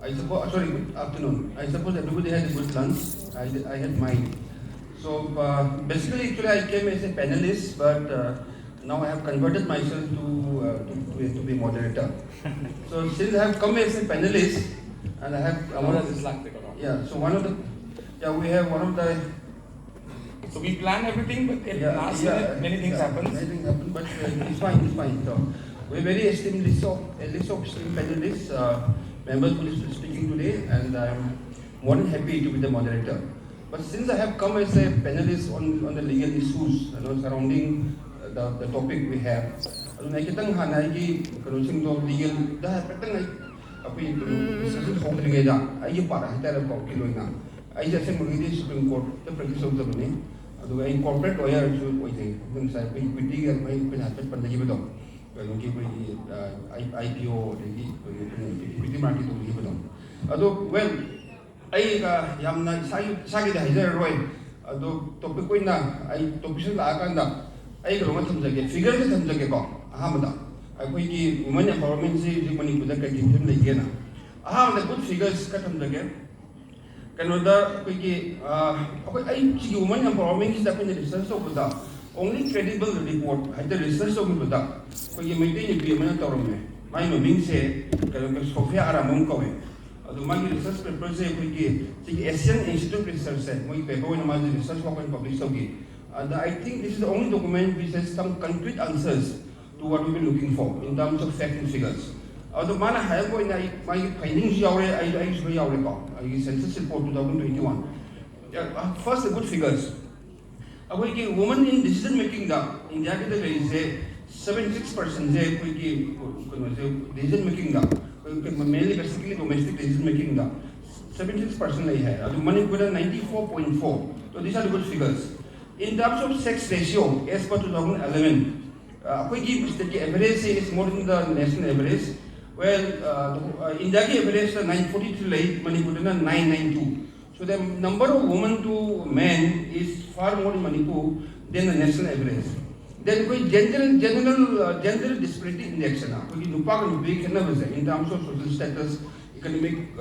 I suppose, sorry, good afternoon. I suppose everybody had a good lunch. I had mine. So basically, actually, I came as a panelist, but now I have converted myself to be moderator. So since I have come as a panelist, and I have yeah. So we have one of the. So we plan everything, but at last minute many things happen. Many things happen, but it's fine. It's fine. So we're very esteemed list of esteemed panelists, members who are speaking today, and I'm more than happy to be the moderator. But since I have come as a panelist on the legal issues, surrounding the topic we have, I kitang hanay kanusing do legal dah patang ay discussion holding da ay para hitara ko kilo na ay jase magidi Supreme Court the practice of the bani adu ay corporate lawyer ju oite dun sa equity ga may pinapit pandagi ba do kanung ki IPO di equity market do ba do adu well ay yamna sagi da hider roy adu topic ko na ay topic la kan da ay ko ma thamjage figure se thamjage ko ahamda akhoi women empowerment se ji mani buda ka tim lege na ahamda good figures ka thamjage kanoda akhoi ai ji women empowerment ki da ko research so buda only credible report had the research so buda ko ye maintain bi mana tawrome mai no ming se ka Sophia Aramon ko adu magi research paper se ko Asian Institute research se moi paper na magi research ko publish hogi and I think this is the only document which has some concrete answers to what we've been looking for in terms of fact and figures. The mana have my findings I census report 2021. First the good figures. Women in decision making India there is a 76% decision making mainly basically domestic decision making 76% money 94.4. So these are the good figures. In terms of sex ratio, as per 2011, the average is more than the national average. Well, India average is 943, Manipur is 992. So the number of women to men is far more in Manipur than the national average. Then gender disparity index in terms of social status, economic,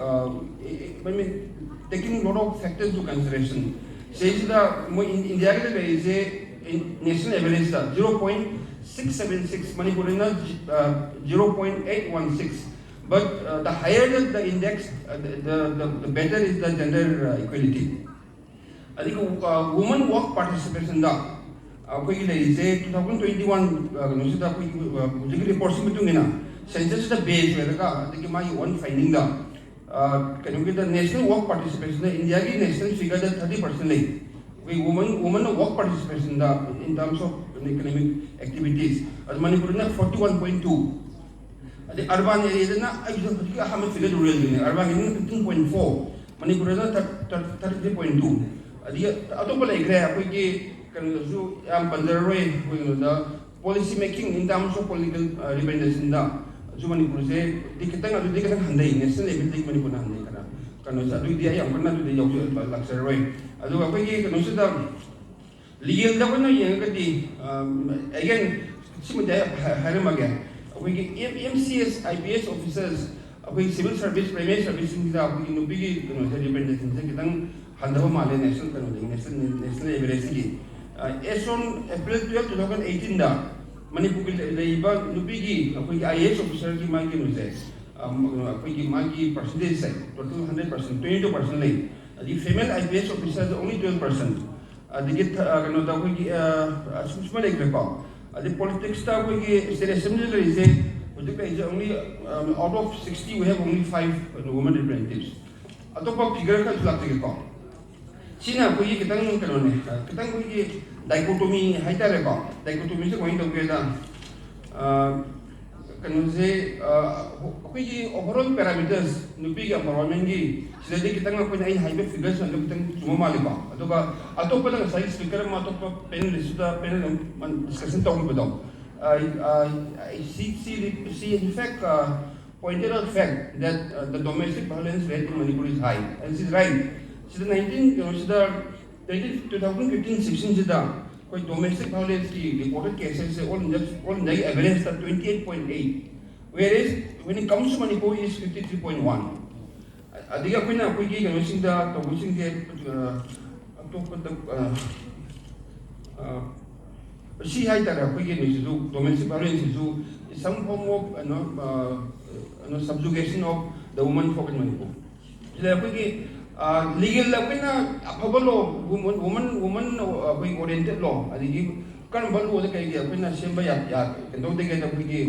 taking a lot of factors into consideration. Says the India there is a national average 0.676, Manipur 0.816. But the higher the index, the better is the gender equality. I think women work participation there is a 2021 reports census the base where I think my one finding can you get the national work participation in India national figure that 30% women work participation in terms of economic activities as Manipur 41.2. The urban area I have figure rural urban 15.4, Manipur 33.2. The policy making in terms of political independence Manipur say dikitang handai national level Manipur handai kana sa dia yang pernah tu dia jauh laksar roy adu apa ye kana sudah legal da kono yang kati again simula hari maga apa ye MCS IPS officers apa civil service primary service kita apa ye nubi kana sa independence kita handai male national kana national level sigi as on April 12 2018 da Manipur Labour Nupigi, IAS officer ki magi nuse, magi percentage say, total 100%, 22%. The female IPS officers only 12%. They get small example. The politics staff is similar is only out of 60 we have only 5 women representatives. Atau figure ka sulak ko. Sina ko ye kitang kanone, kitang ko ye dichotomy haitare ko. Dichotomy se going to get kanuse ko ye overall parameters nupi ga environment gi sila kitang ko na high figures na kitang sumamali ba. Ato pa lang sa speaker mo ato pa panel discussion talk ba daw. I see in fact pointed out fact that the domestic violence rate in Manipur is high, and this is right. So the 2015-16 domestic violence reported cases all in the average at 28.8, whereas when it comes to Manipur is 53.1. ꯑꯗꯒꯤ ꯑꯩꯈꯣꯏꯒꯤ ꯀꯩꯅꯣꯁꯤꯡꯗ ꯇꯧꯕꯁꯤꯡꯁꯦ ꯑꯇꯣꯞꯄꯗ ꯁꯤ ꯍꯥꯏꯇꯥꯔꯦ ꯑꯩꯈꯣꯏꯒꯤ ꯀꯩꯅꯣꯁꯤꯁꯨ domestic ꯚꯥꯏꯑꯣꯂꯦꯟꯁꯁꯤꯁꯨ some form of subjugation of the woman folk in Manipur. ꯁꯤꯗ ꯑꯩꯈꯣꯏꯒꯤ legal ꯑꯩꯈꯣꯏꯅ ꯑꯐꯕ ꯂꯣ woman ꯑꯩꯈꯣꯏꯒꯤ oriented law ꯑꯗꯒꯤ ꯀꯔꯝꯕ ꯂꯣꯗ ꯀꯩꯒꯤ ꯑꯩꯈꯣꯏꯅ ꯁꯦꯝꯕ ꯀꯩꯅꯣ ꯇꯧꯗ꯭ꯔꯤꯉꯩꯗ ꯑꯩꯈꯣꯏꯒꯤ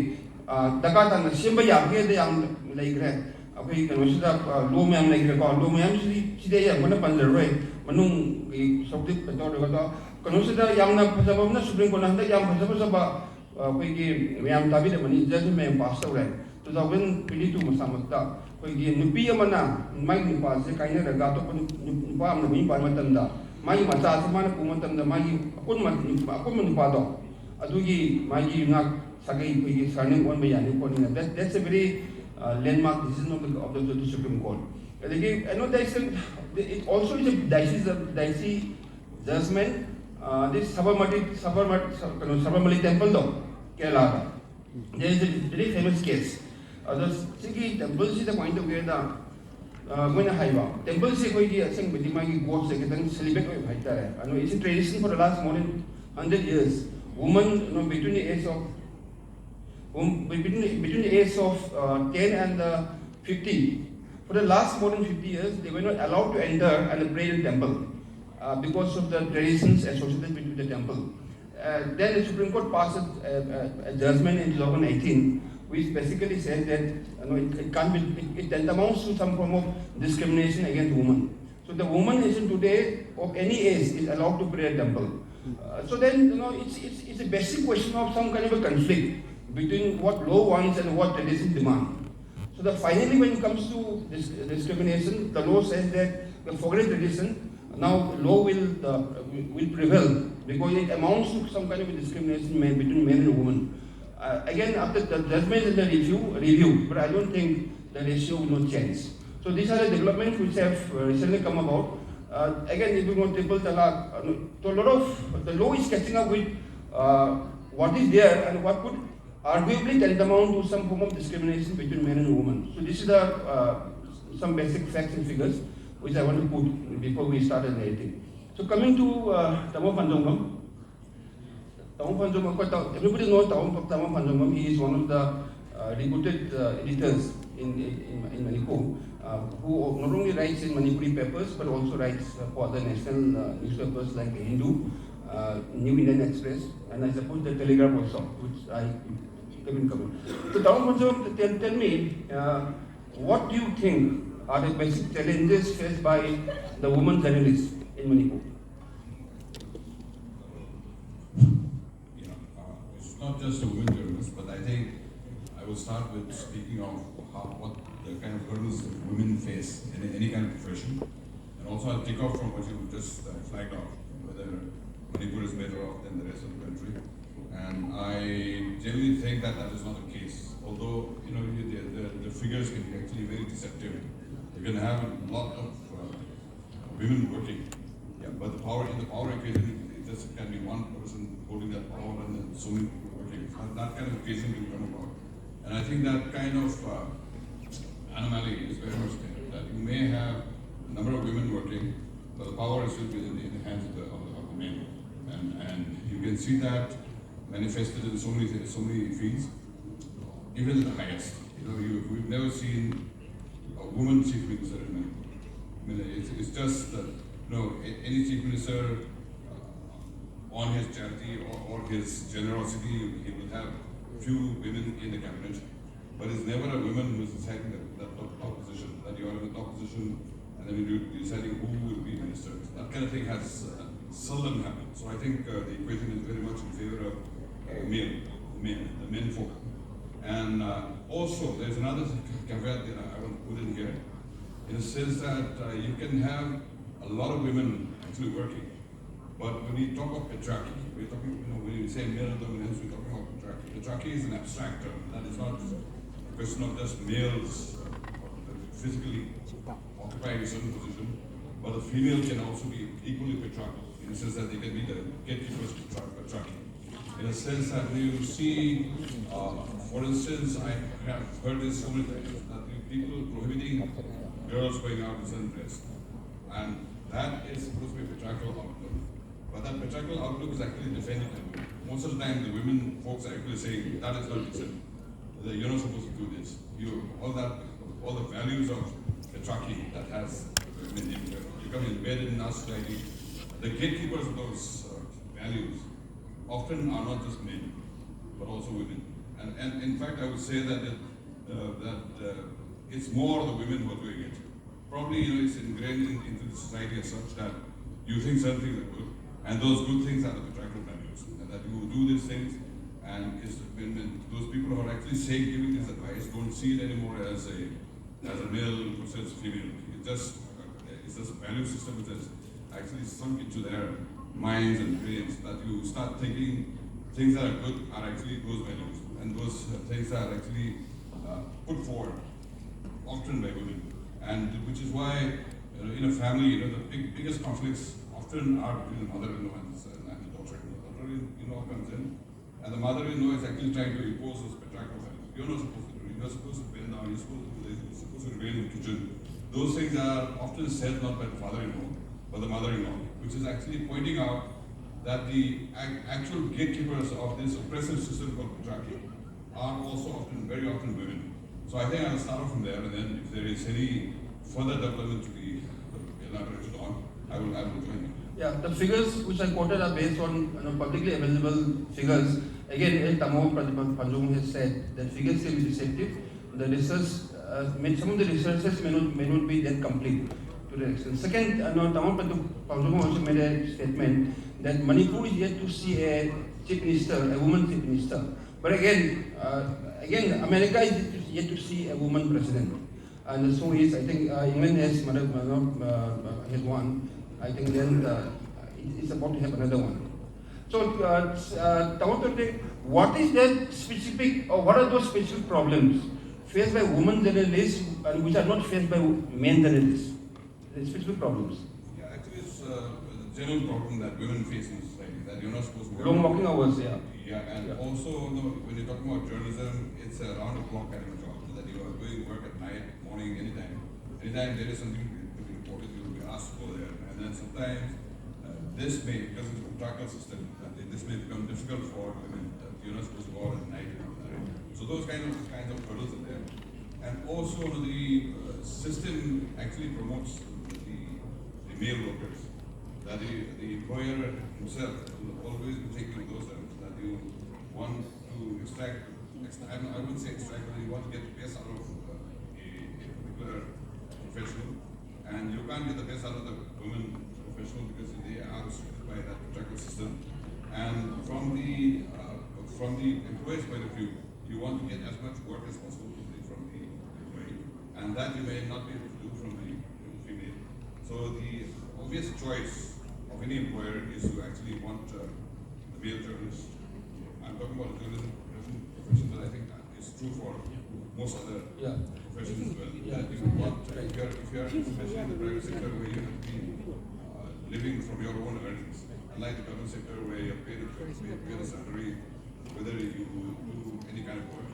ꯗꯔꯀꯥꯔ ꯇꯥꯅ ꯁꯦꯝꯕ ꯌꯥꯕꯒꯦꯗ ꯌꯥꯝ ꯂꯩꯈ꯭ꯔꯦ ꯑꯩꯈꯣꯏꯒꯤ ꯀꯩꯅꯣꯁꯤꯗ ꯂꯣ ꯃꯌꯥꯝ ꯂꯩꯈ꯭ꯔꯦꯀꯣ ꯂꯣ ꯃꯌꯥꯝꯁꯤꯗ ꯑꯩ ꯌꯥꯝ ꯀꯟꯅ ꯄꯟꯖꯔꯔꯣꯏ ꯃꯅꯨꯡꯒꯤ ꯁꯔꯨꯛꯇꯤ ꯇꯧꯔꯒ ꯀꯩꯅꯣꯁꯤꯗ ꯌꯥꯝꯅ ꯐꯖꯕ ꯑꯃꯅ ꯁꯨꯄ꯭ꯔꯤꯝ ꯀꯣꯔꯠꯅ ꯍꯟꯗꯛ ꯌꯥꯝ ꯐꯖꯕ ꯑꯩꯈꯣꯏꯒꯤ ꯃꯌꯥꯝ ꯇꯥꯕꯤꯔꯕꯅꯤ ꯖꯁ ꯃꯌꯥꯝ ꯄꯥꯁ ꯇꯧꯔꯦ 2022 ꯃꯁꯥꯃꯛꯇ ꯑꯩꯈꯣꯏꯒꯤ ꯅꯨꯄꯤ ꯑꯃꯅ ꯃꯥꯒꯤ ꯅꯨꯄꯥꯁꯦ ꯀꯥꯏꯅꯔꯒ ꯑꯇꯣꯞꯄ ꯅꯨꯄꯥ ꯑꯃꯅ ꯃꯌꯨꯝ ꯄꯥꯟꯕ ꯃꯇꯝꯗ ꯃꯥꯒꯤ ꯃꯆꯥꯁꯦ ꯃꯥꯅ ꯄꯨꯕ ꯃꯇꯝꯗ ꯃꯥꯒꯤ ꯑꯄꯨꯟꯕ ꯅꯨꯄꯥꯗꯣ ꯑꯗꯨꯒꯤ ꯃꯥꯒꯤ ꯌꯨꯝꯅꯥꯛ ꯁꯥꯒꯩ ꯑꯩꯈꯣꯏꯒꯤ ꯁꯔꯅꯦꯝ ꯑꯣꯟꯕ ꯌꯥꯅꯤ ꯈꯣꯠꯅꯤꯅ that's a very landmark decision of the Supreme Court. Again, I know it also is a dicey judgment. This Sabarmati temple though, Kerala. There is a very famous case. The Sikhi temple is the point of view that when a high temple is a thing with my gods, they can celebrate with Haitare. I know it's a tradition for the last more than 100 years. Women, between the age of between the age of 10 and 50, for the last more than 50 years, they were not allowed to enter and pray in the temple because of the traditions associated with the temple. Then the Supreme Court passed a judgment in 2018, which basically said that it can't be, it amounts to some form of discrimination against women. So the woman is today of any age is allowed to pray at temple. So then it's a basic question of some kind of a conflict between what law wants and what tradition demand. So that finally, when it comes to this discrimination, the law says that the forget tradition, now law will prevail because it amounts to some kind of a discrimination between men and women. Again, after the judgment is the review, but I don't think the ratio will not change. So these are the developments which have recently come about. Again, if we want triple talaq, so a lot of the law is catching up with what is there and what could arguably tantamount to some form of discrimination between men and women. So this is some basic facts and figures which I want to put before we start the narrative. So coming to Tamo Panjongam. Everybody knows Tamo Panjongam. He is one of the reputed editors in Manipur, who not only writes in Manipuri papers but also writes for other national newspapers like the Hindu, New Indian Express, and I suppose the Telegraph also, which I couldn't cover. So Tamo Panjongam, tell me, what do you think are the basic challenges faced by the women journalists in Manipur? It's not just a women journalist, but I think I will start with speaking of what the kind of hurdles that women face in any kind of profession. And also I'll take off from what you just flagged off, whether Manipur is better off than the rest of the country. And I generally think that that is not the case. Although, the figures can be actually very deceptive. You can have a lot of women working, but the power equation, it just can be one person holding that power and then so many people working. That kind of equation will come about. And I think that kind of anomaly is very much there. That you may have a number of women working, but the power is still in the hands of the men. And you can see that manifested in so many fields, even at the highest. We've never seen a woman chief minister in Manipur. I mean, it's just that, any chief minister on his charity or his generosity, he will have few women in the cabinet, but it's never a woman who is deciding that top position, that you are in the top position and then you're deciding who will be minister. That kind of thing has seldom happened. So I think the equation is very much in favor of the men folk. And also, there's another caveat that I want to put in here, in a sense that you can have a lot of women actually working, but when we talk of patriarchy, we're talking, when we say male dominance, we're talking about patriarchy. Patriarchy is an abstract term. That is not a question of just males physically occupying a certain position, but the female can also be equally patriarchal, in the sense that they can be the gatekeepers of patriarchy. In a sense that you see, for instance, I have heard this so many times, that people prohibiting girls going out in certain dress. And that is supposed to be a patriarchal outlook. But that patriarchal outlook is actually defended. Most of the time, the women folks are actually saying that is not decent. That you're not supposed to do this. All the values of patriarchy that has become embedded in our society. The gatekeepers of those values often are not just men, but also women. And in fact, I would say that it's more the women who are doing it. Probably, it's ingrained into the society as such that you think certain things are good, and those good things are the patriarchal values. And that you do these things, and when those people who are actually giving this advice don't see it anymore as a male versus female. It's just a value system which has actually sunk into their minds and brains, that you start thinking things that are good are actually those values, and those things are actually put forward often by women, and which is why in a family, the biggest conflicts often are between the mother-in-law and the daughter-in-law. The daughter-in-law comes in, and the mother-in-law is actually trying to impose those patriarchal values. You're not supposed to do it. You're supposed to bend down. You're supposed to do this. You're supposed to remain in the kitchen. Those things are often said not by the father-in-law, but the mother-in-law, which is actually pointing out that the actual gatekeepers of this oppressive system called patriarchy are also very often women. So I think I'll start off from there, and then if there is any further development to be elaborated on, I will join you. Yeah, the figures which I quoted are based on publicly available figures. Again, Tamo Panjung has said that figures can be deceptive. The research, some of the researches may not be that complete to the extent. Second, Tamo Panjung also made a statement that Manipur is yet to see a chief minister, a woman chief minister. But again, America is yet to see a woman president. And so I think England has one. I think then it's about to have another one. So, what is that specific, or what are those specific problems faced by women journalists and which are not faced by men journalists? The specific problems. Yeah, actually, it's a general problem that women face in society, that you're not supposed to work. Long working hours, yeah. Yeah, and also when you're talking about journalism, it's a round-the-clock kind of a job, that you are doing work at night, morning, anytime. Anytime there is something to be reported, you will be asked to go there. And then sometimes this may, because of the patriarchal system, this may become difficult for women. You're not supposed to go out at night. So those kinds of hurdles are there. And also the system actually promotes the male workers. That the employer himself will always be taking those terms, that you want to extract, I wouldn't say extract, but you want to get the best out of a particular professional, and you can't get the best out of the women professional because they are restricted by that patriarchal system. And from the employer's point of view, you want to get as much work as possible from the employee, and that you may not be able to do from the female. So the obvious choice of any employer is to actually want the male journalist. I'm talking about the journalism profession, but I think it's true for most other professions as well. Yeah. That you want, if you're especially in the private sector where you have to be living from your own earnings, unlike the government sector where you're paid a salary, whether you do any kind of work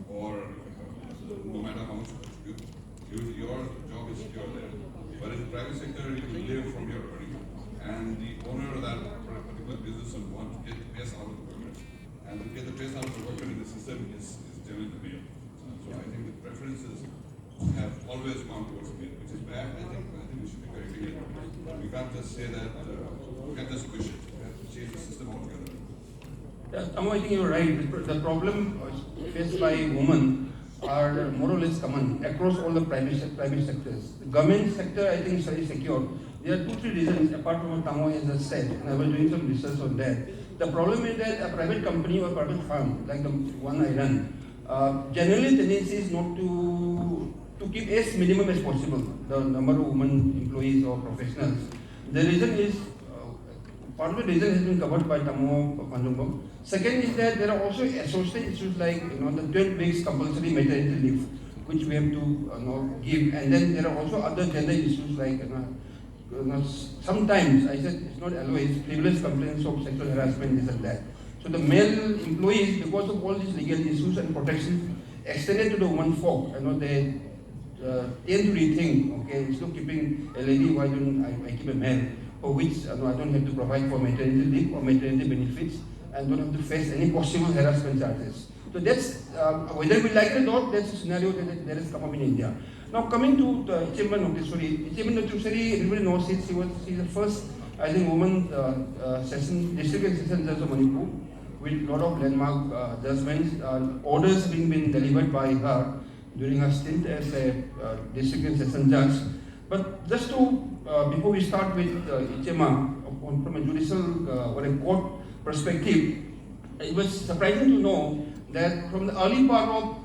or no matter how much you contribute, your job is secure there. But in the private sector, you live from your earnings, and the owner of that particular business will want to get the best out of the worker. And to get the best out of the worker in the system is generally the male. So I think the preferences have always gone towards the male, which is bad. I think we should be correcting it. We can't just say that, we can't just wish it. We have to change the system altogether. I think you're right. The problem faced by women are more or less common across all the private sectors. The government sector, I think, is very secure. There are 2-3 reasons, apart from what Tamo has just said, and I was doing some research on that. The problem is that a private company or private firm, like the one I run, generally tendency is not to keep as minimum as possible the number of women employees or professionals. The reason is, part of the reason has been covered by Tamo Panjung. Second is that there are also associated issues like the 12 weeks compulsory maternity leave, which we have to give, and then there are also other gender issues like sometimes, I said it's not always, privilege complaints of sexual harassment, this and that. So the male employees, because of all these legal issues and protections extended to the women folk, tend to rethink, okay, instead of keeping a lady, why don't I keep a man, for which I don't have to provide for maternity leave or maternity benefits and don't have to face any possible harassment charges. So that's, whether we like it or not, that's a scenario that has come up in India. Now coming to the Ichemba Noteswari, everybody knows it, she's the first, I think, woman district and session judge of Manipur, with a lot of landmark judgments, orders having been delivered by her during her stint as a district and session judge. But just to, before we start with Ichemba, from a judicial or a court perspective, it was surprising to know that from the early part of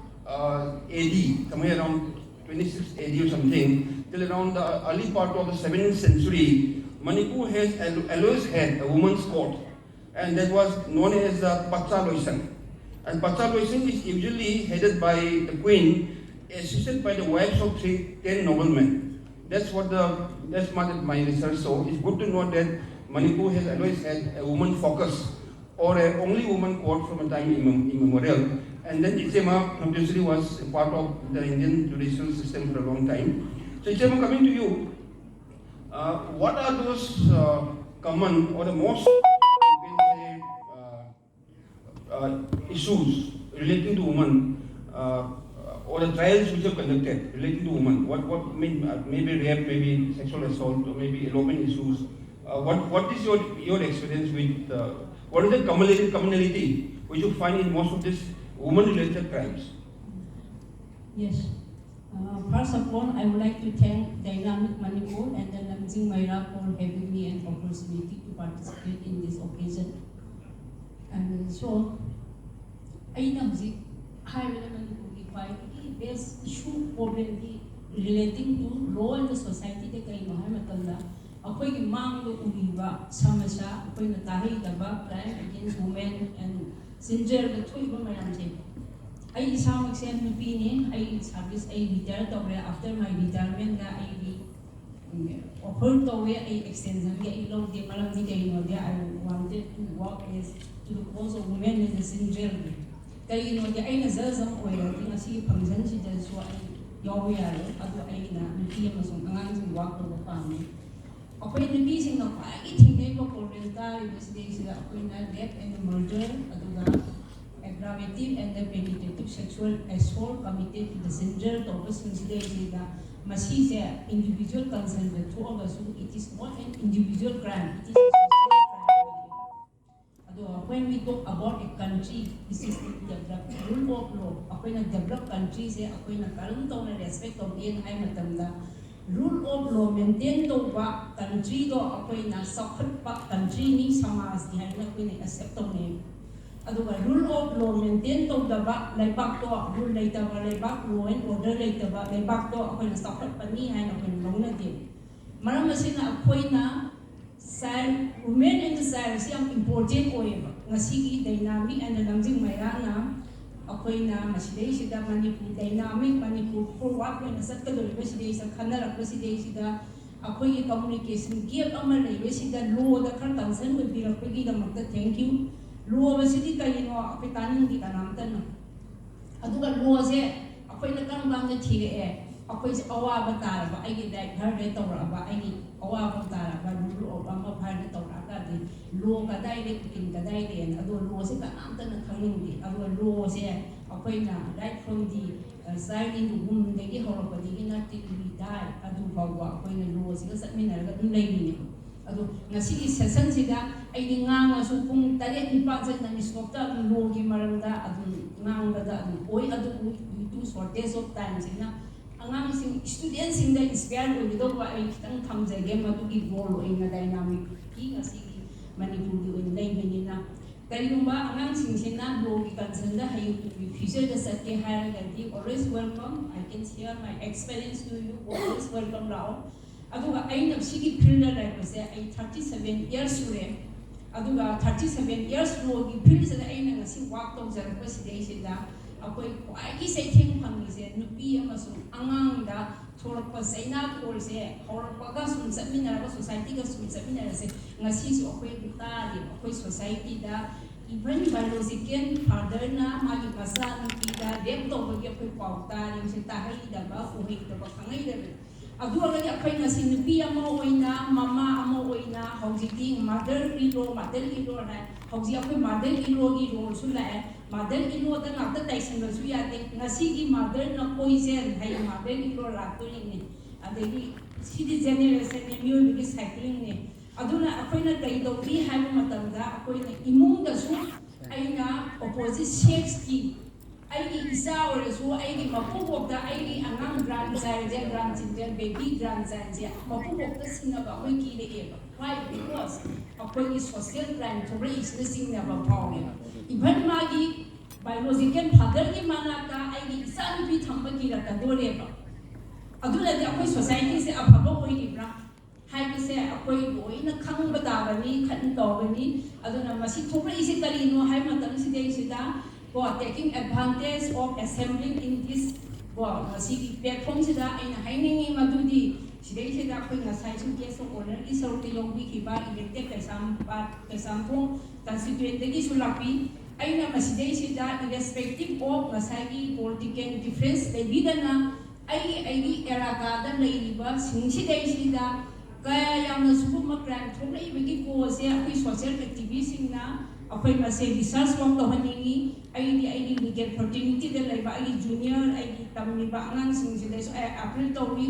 AD, somewhere around 26 AD or something, till around the early part of the 17th century, Manipur has always had a women's court, and that was known as the Pacha Loisan. And Pacha Loisan is usually headed by the queen, assisted by the wives of 10 noblemen. That's what my research saw. It's good to know that Manipur has always had a woman focus, or a only woman court from a time immemorial. And then Ichemba Noteswari was a part of the Indian judicial system for a long time. So Ichemba, coming to you, what are those common or the most, you can say, issues relating to women, or the trials which are conducted relating to women? What maybe rape, maybe sexual assault, or maybe elopement issues? What is your experience with? What is the commonality which you find in most of these women-related crimes? Yes. First of all, I would like to thank Dynamic Manipur and the Lamjing Maira for having me and opportunity to participate in this occasion. And so, I know the high Manipur best issue problem relating to law and the society that I know. Ako'y mangdo umiba samasya, ako'y natahidaba crime against women and singer the two mayamse. I isang magsend nupini, I service I retire after my retirement na I offered to where I extended the ilog di malam di kayo I wanted to work as to the cause of women as a singer. Kaya ay nazazang oil, kasi pangsan si Jesua ay yawiyalo, at ay na nukiya masong angang si work of the family. Ako'y nabising na pag-itingay ko for rentary today sila ako'y na death and murder aduga aggravative and the penetrative sexual assault committed to the singer tapos yung sila masisa individual consent the two of us it is not an individual crime, it is a social crime. When we talk about a country, this is the rule of law. Ako'y nag-develop country siya, ako'y nagkaroon to na respect of iyan ay matanda. Rule of law maintain to ba country do ako'y nasakot pa country ni samas di na ako'y na-accept to ni aduga rule of law maintain to ba laybak to rule later ba laybak law and order later ba laybak to ako'y nasakot pa ni ay ako'y nalong na din maramasin na ako'y na sa women and society ang important o nga sige dynamic and Lamjing Maira na ako'y na masiday sida Manipur dynamic Manipur forward ko na sa kadulo ko sida sa kanara ko sida ako'y communication give amalay ko sida law da kartansan ko bila ko gida magta thank you law ba sida kayo no ako'y tanin di kanamtan no aduga law se ako'y nagkarambang na tiga ako'y awa ba tara ba ay gida har de tawra ba ay awa ba tara ba law ba ma par de tawra ka di law ka dai de kin ka dai de ado law se kanamtan na kangin di ado law se ako'y na right from the side in whom they get hold of the not to be die ado bawa ako'y na law se sa minaraga dun lay ni ado nga sige session sida ay di nga so kung tali ni pa sa na miskopta ang law gi maranda ado nga da ado oy ado to shortage of time sina ang sing students in the inspired with the ay kitang kamjage matugi bolo in na dynamic ki nga sige Manipur in lay na kaya ba ang sing na logi kansanda hayo future the satke higher ganti always welcome. I can share my experience to you, always welcome lao aduga ay nagsigi pillar like ko say ay 37 years ure aduga 37 years logi pillar sa ay na si work to sa ko sida ako'y ay isay ting pang ise nupi amasung angang da thorok pa sa ina ko se horok pa ga sun sa minara society ga sun sa minara se ngasi so ako'y bitali ako'y society da even biological father na magi masa kita dem to bagi ako'y pauta yung si tahay daba uwi daba kangay daba adu lagi ako'y nga sinupi amo oy na mama amo oy na hawjiti mother-in-law na hawji ako'y mother-in-law gi role sula mother-in-law da ngata taisen ba su yate ngasigi mother na poison hay mother-in-law rato ni adegi sidi generation ni miyo bigi cycling ni aduna ako'y kaidobi hay matamda ako'y imungda su ay na opposite sex ki ay isa orasu ay mapupokta ay angang grandchildren baby grandchildren siya mapupokta sinaba ako'y kili why because ako'y social crime to raise na sinaba pawin iban magi biological father ki manata ay isa ni thamba kila ka dole ba aduna di ako'y society se apaba oy libra haibase ako'y loina khangba tabani khan tawani aduna masi thopra isi kalino hai matam si dei sida go taking advantage of assembling in this go masi platform sida aina hainingi madudi sidei sida ako'y ngasai su case of honor ki sorti yongbi ki ba elected kaisam pong constituent gi sulapi aina masi dei sida irrespective of ngasai ki political difference lebidana ai era ka da leiba singsi dei sida kaya yang nasubok crime thong lai bagi ko se ako'y social activist na ako'y mase research work to haningi ay legal fraternity de laiba ay junior ay tamni ba angang sing sila so april to we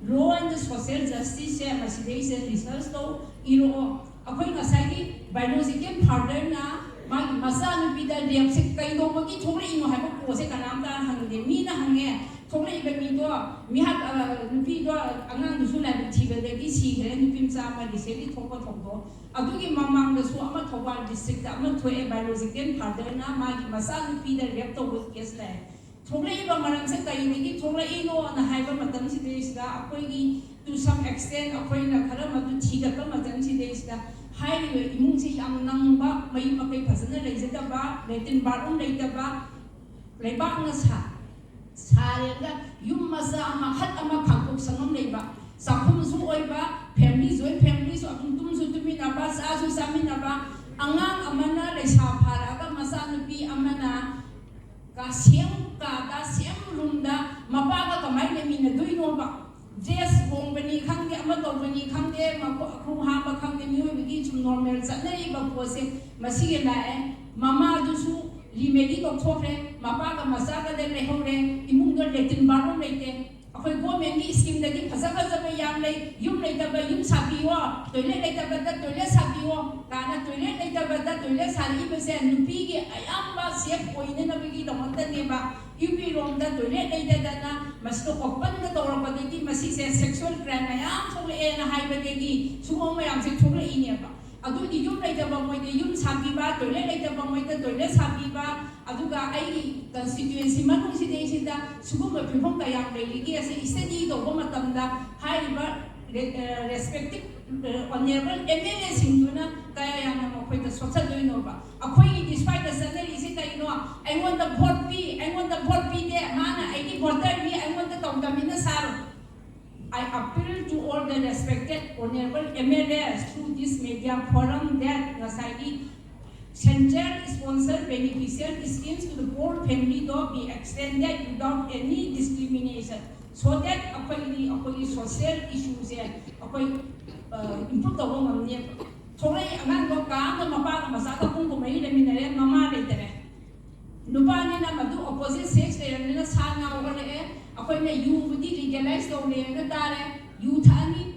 law and social justice se maside se research to iro ako'y ngasagi biological partner na masa no bidal diam se kay do bagi thong lai mo habo ko se kanam ta hangde mi na hange thong lai ba mi do mi hat nupi do angang du su lai thi ba de gi si gre nupi sa ma di se di thong ko thong do adugi mamang da su ama thawal district da ama thoe biological father na magi masa nupi da rep to with case la thong lai ba maram se kai ni gi thong lai no na hai ba matam si de da akoi gi to some extent akoi na khara ma tu thi ga ba matam si de da hai ri imung si am nang ba mai ma kai phasana lai je da ba letin ba um lai da ba lai ba nga sarega yum masa ama hat ama phangkok sangam leiba sakhum su oiba family so atum tum su tumi na ba sa su sami na ba angang amana leisa pharaga masa nupi amana ka siam runda mapaga kamai le min dui no ba dress bong bani khangge ama to bani khangge ma ko khru ha ba khangge mi wi gi chum normal sa nei ba ko se masige la mama du su limedi ko thokre mapa ka masaga de le hore imung do letin baron leite akhoi government ni scheme da gi phasa phasa ba yam lei yum lei da ba yum sabi wa toilet lei da ba da toilet sabi wa kana toilet lei da ba da toilet sari ba se nupi ge ayam ba sef koine na bi gi da mon da ne ba yupi rom da toilet lei da na masto open da tor ba de gi masi se sexual crime ayam thole na hai ba de gi sumong mayam se thole ine ba adu di yum lai da ba moi de yum sabi ba toilet lai da ba moi da toilet sabi ba aduga ai constituency manung si de si da sugum ba phibong ka yang lai gi ase study do ba matam da hai ba respective honorable MLA singuna kaya yang na mo da social do no ba akoi despite the salary is kai no I want the vote p de mana I di voter me I want the kamina saro I appeal to all the respected honorable MLAs through this media forum that Nasagi central sponsor beneficial schemes to the poor family to be extended without any discrimination so that apoi social issues apoi improve the home ne thore angan do ka na mapa ka masa ka kung kumai le minare mama le tere nupa ni na madu opposite sex le na sa nga ko le ako'y na yu budi legalize daw na dare yu thani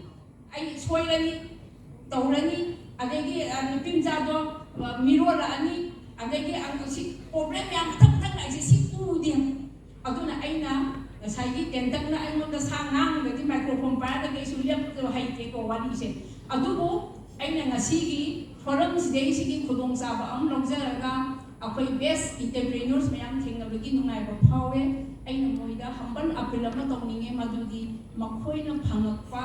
ay soilani tawrani adegi pimja do mirora ani adegi ang si problem yang tang na si udi aduna ay na sai tentang na ay mo ta sangang di microphone para da kay sulyap to hay ke ko wali se adubo ay na ngasigi forum day sigi khudong sa ba ang logjaraga ako'y best entrepreneurs mayam thingnabagi nungai ba phawe ay na moida humble appeal ama tawninge madudi makhoi na phangakpa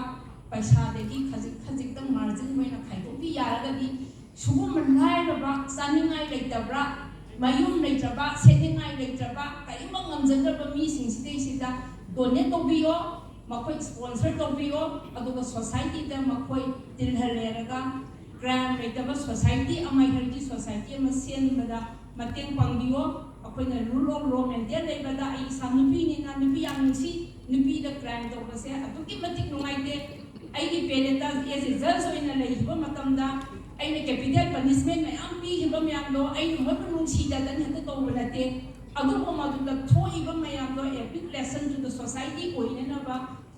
paisa degi khajik tang margin moina khaidobi yaragadi sugum lai ba saningai leitabra mayum leitraba seningai leitraba kaimang ngamjadra mi singsite sida donate tobiyo makhoi sponsor tobiyo aduga society da makhoi tilhaleraga crime leitaba society amai healthy society ama senbada mateng pangbiyo akoina rule of law maintain leibada ai sanupi ni na nupi yang si nupi da crime to base atuki matik nungaite ai gi peneta as a judge oina leiba matamda ai ne capital punishment na am pi hiba myam do ai no nung si da dan hata to bulate adu ko madu da thoi ba myam do a big lesson to the society oina na ba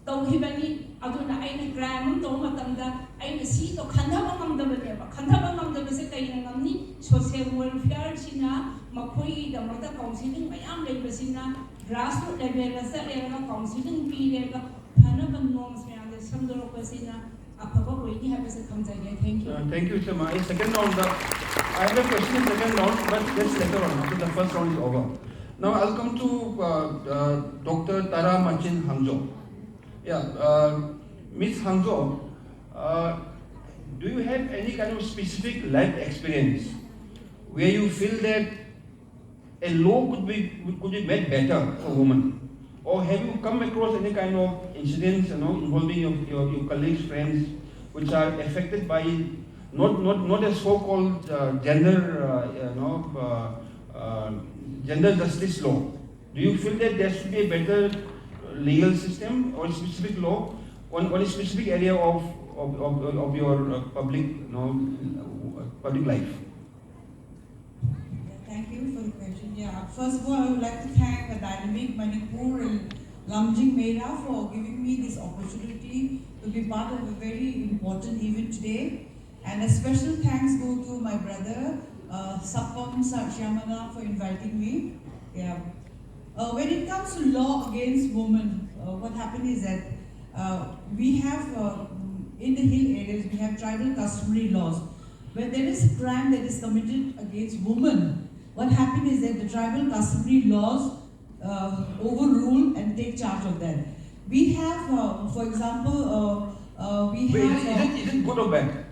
tauhibani aduna aina crime to matamda aina si to khandaba ngamdaba ba khandaba ngamdaba se kaina ngamni social welfare sina makhoi da mata counseling mayam leibasina grassroots level la sa level counseling pi lega phanaba norms me ande samdoro pasina apaba hoini have se khamjage. Thank you. Thank you, Shama. Second round, I have a question in second round, but that's later on. After the first round is over. Now I'll come to Dr. Tara Machin Hangzhou. Yeah, Ms. Hangzhou, do you have any kind of specific life experience where you feel that a law could be made better for women? Or have you come across any kind of incidents, involving your colleagues, friends, which are affected by not a so-called gender justice law? Do you feel that there should be a better legal system or specific law on a specific area of your public life? Thank you for the question. Yeah, first of all, I would like to thank the Dynamic Manipur and Lamjing Mera for giving me this opportunity to be part of a very important event today. And a special thanks go to my brother, Sapam Shyamana, for inviting me. Yeah. When it comes to law against women, what happened is that we have, in the hill areas, we have tribal customary laws. When there is a crime that is committed against women, what happened is that the tribal customary laws overrule and take charge of that. We have, for example, we have... Is it good or bad?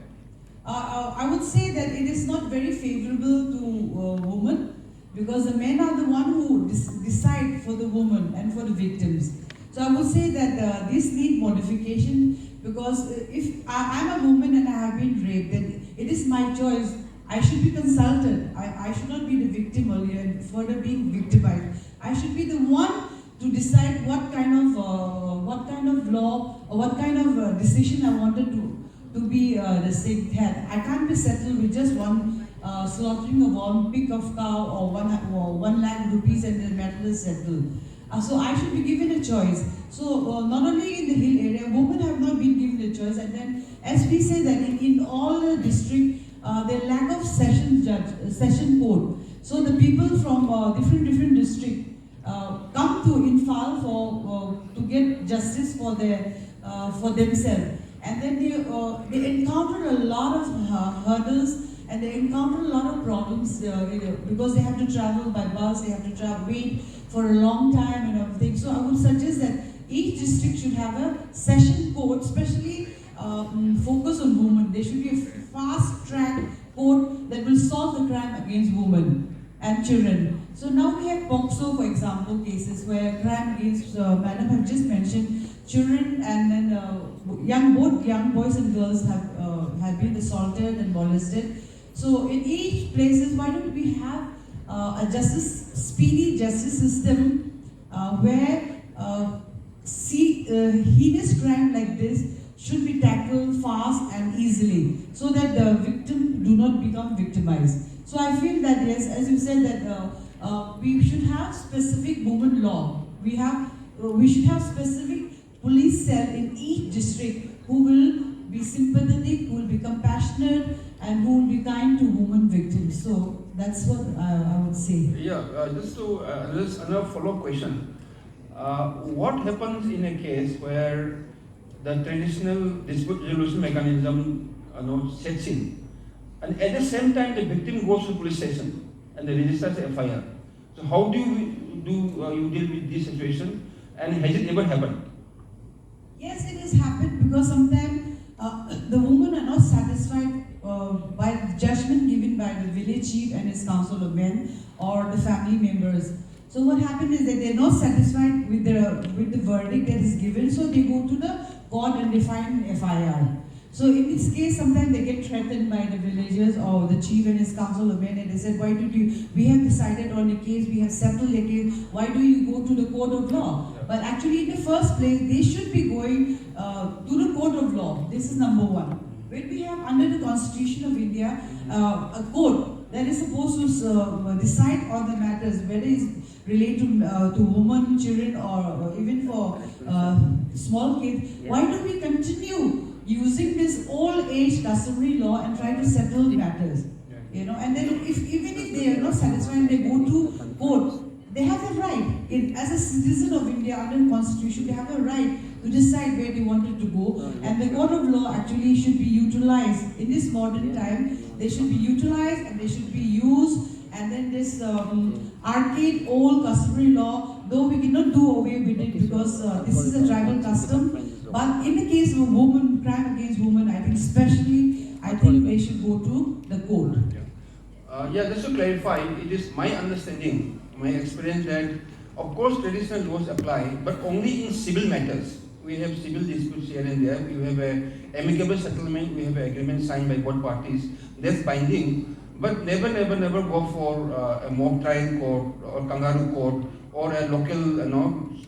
I would say that it is not very favorable to women, because the men are the one who decide for the woman and for the victims. So I would say that this needs modification, because if I'm a woman and I have been raped, then it is my choice. I should be consulted. I should not be the victim earlier and further being victimized. I should be the one to decide what kind of law or what kind of decision I wanted to be the state had. I can't be settled with just one slaughtering of one pick of cow or 1 lakh rupees and the matter is settled. So I should be given a choice. So not only in the hill area, women have not been given a choice. And then, as we say that in all the district, the lack of session court. So the people from different districts come to Infal to get justice for themselves. And then they encounter a lot of hurdles, and they encounter a lot of problems because they have to travel by bus, they have to wait for a long time and everything. So I would suggest that each district should have a session court, especially focus on women. There should be a fast-track court that will solve the crime against women and children. So now we have POCSO, for example, cases where crime against, Madam have just mentioned, children and then both young boys and girls have been assaulted and molested. So in each places, why don't we have a speedy justice system where heinous crime like this should be tackled fast and easily, so that the victim do not become victimized. So I feel that yes, as you said that we should have specific women law. We should have specific police cell in each district who will be sympathetic, who will be compassionate, and who will be kind to women victims. So that's what I would say. Yeah, just another follow-up question. What happens in a case where the traditional dispute resolution mechanism sets in, and at the same time the victim goes to police station and they registers a FIR? So how do you deal with this situation, and has it ever happened? Yes, it has happened, because sometimes the women are not satisfied by the judgment given by the village chief and his council of men or the family members. So what happened is that they're not satisfied with the verdict that is given, so they go to the court and they file an FIR. So in this case, sometimes they get threatened by the villagers or the chief and his council of men, and they said, why did you, we have decided on the case, we have settled the case, why do you go to the court of law? But actually in the first place, they should be going to the court of law. This is number one. When we have under the Constitution of India, a court that is supposed to decide on the matters, whether it's related to women, children, or even for small kids, why do we continue using this old age customary law and try to settle matters? You know, and then even if they are not satisfied, they go to court. They have the right, as a citizen of India under the Constitution, they have the right to decide where they wanted to go. And the court of law actually should be utilized in this modern time. They should be utilized and they should be used. And then this arcade old customary law, though we cannot do away with it because this is a tribal custom. But in the case of a woman, crime against women, I think especially, I think they should go to the court. Yeah, just to clarify, it is my understanding, my experience that, of course, traditional laws apply, but only in civil matters. We have civil disputes here and there. We have an amicable settlement. We have an agreement signed by both parties. That's binding, but never go for a mock trial court or kangaroo court or a local,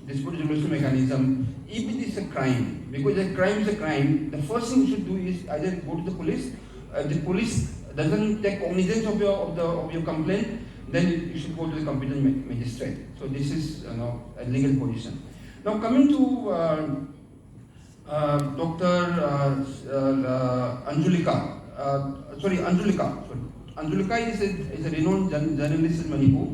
dispute resolution mechanism. If it is a crime, because a crime is a crime, the first thing you should do is either go to the police. The police doesn't take cognizance of your complaint, then you should go to the competent magistrate. So this is a legal position. Now coming to Dr. Anjulika. Anjulika is a renowned journalist in Manipur,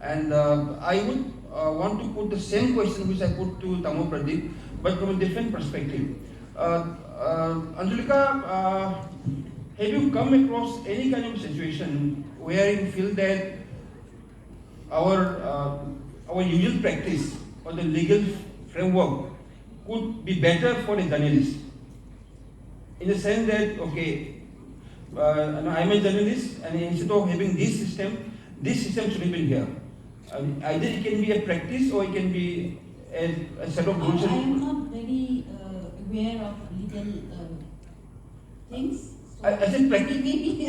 and I would want to put the same question which I put to Tamo Pradeep, but from a different perspective. Anjulika, have you come across any kind of situation where you feel that our usual practice or the legal framework could be better for a journalist? In the sense that, okay, I'm a journalist, and instead of having this system should have been here. Either it can be a practice or it can be a set of rules. I am not very aware of legal things. So I said practice. Maybe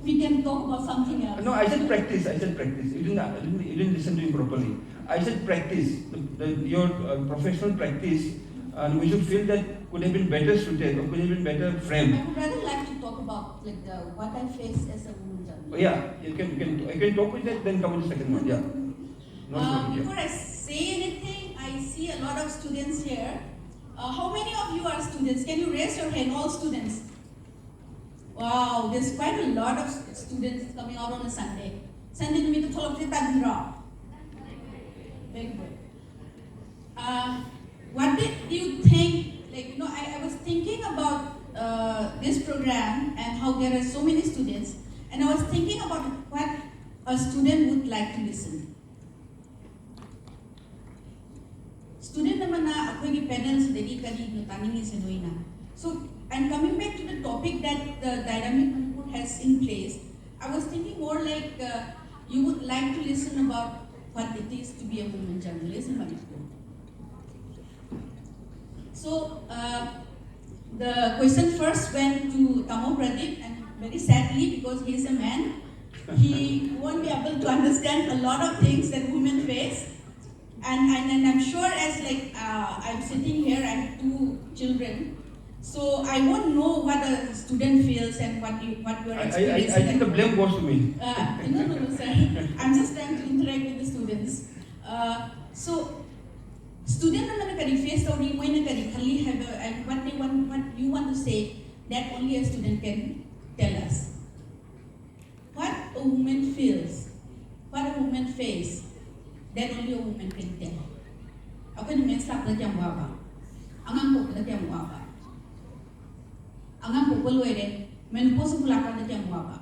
we can talk about something else. No, I said practice. You didn't listen to me properly. I said practice. Your professional practice, and we should feel that could have been better suited or could have been better framed. I would rather like to talk about what I face as a woman journalist. Oh, yeah, I can talk with that, then come to the second one. Yeah. Before I say anything, I see a lot of students here. How many of you are students? Can you raise your hand, all students? Wow, there's quite a lot of students coming out on a Sunday. Sunday to meet the Tandra. Very good. What did you think? I was thinking about this program and how there are so many students, and I was thinking about what a student would like to listen. Student naman na ako yung panel sa dali kani taningi sa doina. So I'm coming back to the topic that the Dynamic Manipur has in place. I was thinking more like you would like to listen about what it is to be a woman journalist in Manipur. So the question first went to Tamo Pradeep, and very sadly, because he is a man, he won't be able to understand a lot of things that women face. And I'm sure as I'm sitting here, I have 2 children, so I won't know what a student feels and what you are experiencing. I think the blame goes to me. No, sir. I'm just trying to interact with the students. So, student naman na face story mo na khali have what you want to say, that only a student can tell us. What a woman feels, what a woman faces, that only a woman can tell. Ako ni men slap na tiyang waba. Ang ko na tiyang waba. Ang ko kulwere, men po sa pulaka na tiyang waba.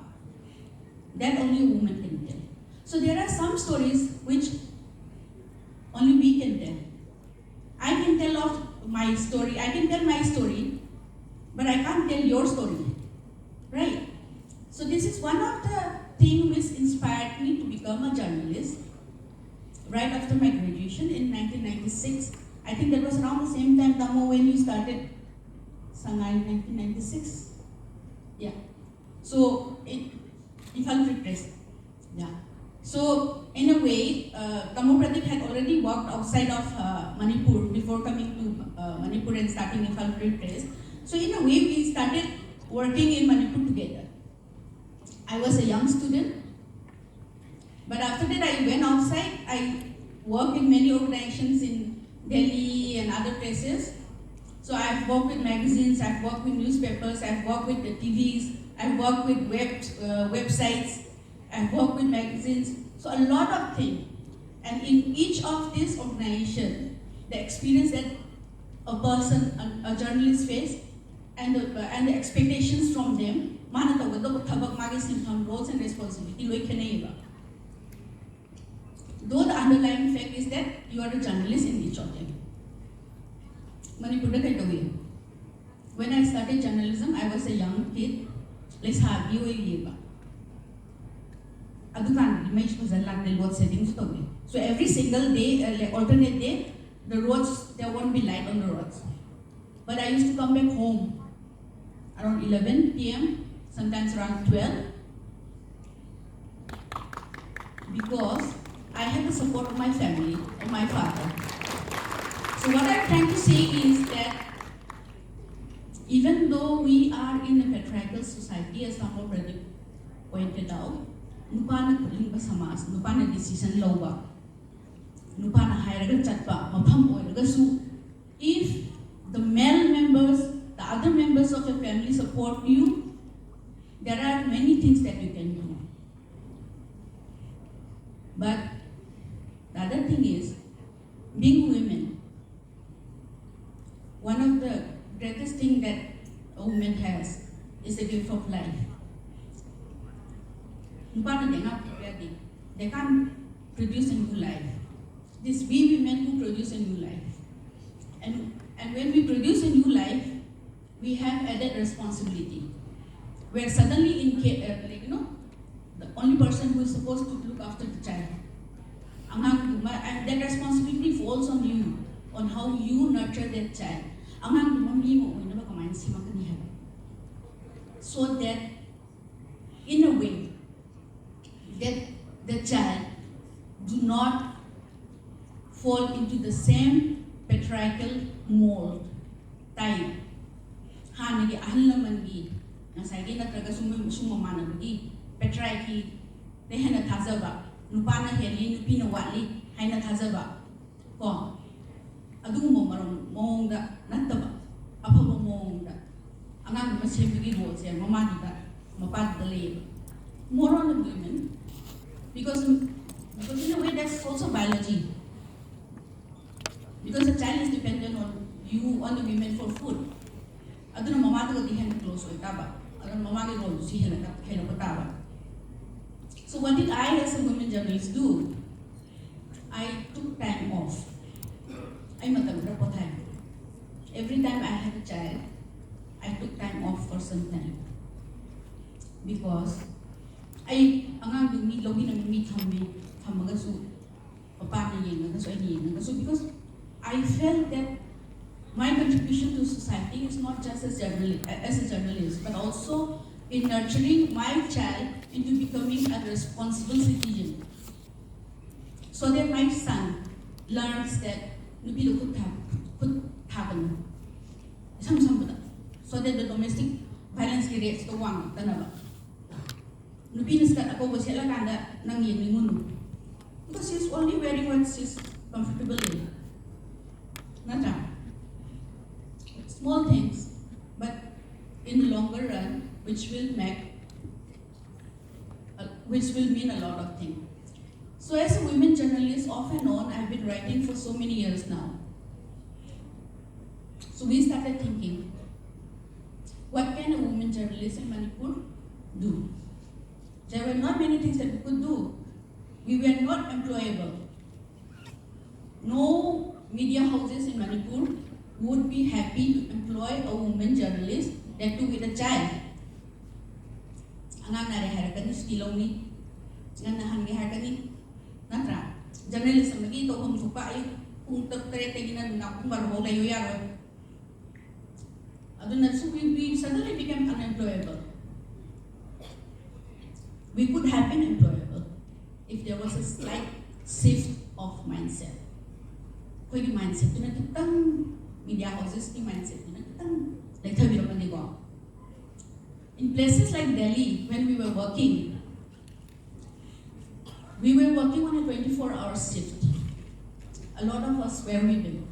That only a woman can tell. So there are some stories which only we can tell. I can tell of my story, I can tell my story, but I can't tell your story. Right? So this is one of the things which inspired me to become a journalist. Right after my graduation in 1996, I think that was around the same time, Tamo, when you started Shanghai 1996. Yeah. So Imphal Free Press. Yeah. So in a way, Kamo Pradeep had already worked outside of Manipur before coming to Manipur and starting Imphal Free Press. So in a way, we started working in Manipur together. I was a young student, but after that I went outside. I worked in many organizations in Delhi and other places. So I've worked with magazines, I've worked with newspapers, I've worked with the TVs, I've worked with websites, I've worked with magazines. So a lot of things. And in each of these organizations, the experience that a person, a journalist face, and the expectations from them, roles and responsibility. Though the underlying fact is that you are a journalist in each of them. When I started journalism, I was a young kid. So every single day, alternate day, the roads, there won't be light on the roads. But I used to come back home around 11 p.m., sometimes around 12, because I had the support of my family and my father. So what I'm trying to say is that even though we are in a patriarchal society, as Kamo Pradeep pointed out, nupana kuling samas, nupana decision loba, nupana hiragan chatpa, mapam oiragasu. If the male members, the other members of your family support you, there are many things that you can do. But the other thing is, being women, one of the greatest things that a woman has is the gift of life. They can't produce a new life. It is we women who produce a new life. And when we produce a new life, we have added responsibility. Where suddenly, the only person who is supposed to look after the child. And that responsibility falls on you, on how you nurture that child. So that, in a way, that the child do not fall into the same patriarchal mold type. Hanagi ahlamangi, nasagi natraga sumamanagi, patriarchy, dehana thazaba, nupana heli, nupina wali, haina thazaba. Ko, adungo marom monga nataba, apaba monga. Angang masembigi roads and mamadiba, mapad the labor. More on the women, because in a way that's also biology. Because the child is dependent on you, on the women for food. Aduna mamata ko dihan close o itaba. Aduna mamagi role si hela pataba. So what did I as a women journalist do? I took time off. I matagura po time. Every time I had a child, I took time off for some time. Because angang yung meet logi na meet hamagasu papa ni yeng so any yeng so because I felt that my contribution to society is not just as a journalist, but also in nurturing my child into becoming a responsible citizen. So that my son learns that nubilo could happen. So that the domestic violence rates to one tanaba. Nupinas ka ako ba sila kanda nang yemingunu. Because she's only wearing what she's comfortable in. Nata. Small things, but in the longer run, which will mean a lot of things. So as a women journalist, off and on, I've been writing for so many years now. So we started thinking, what can a woman journalist in Manipur do? There were not many things that we could do. We were not employable. No media houses in Manipur would be happy to employ a woman journalist, that too with a child. Angang nare-harakan ni skilong ni, nga nahan-harakan ni, natra. Journalist ang magito, kung supa ay, kung tatrete ginan na kung barabaw layo yaro. So we suddenly became unemployable. We could have been employable if there was a slight shift of mindset. Koi mindset tu na kitang media houses ni mindset tu na kitang like thabi ro mani ko. In places like Delhi, when we were working on a 24-hour shift. A lot of us were women.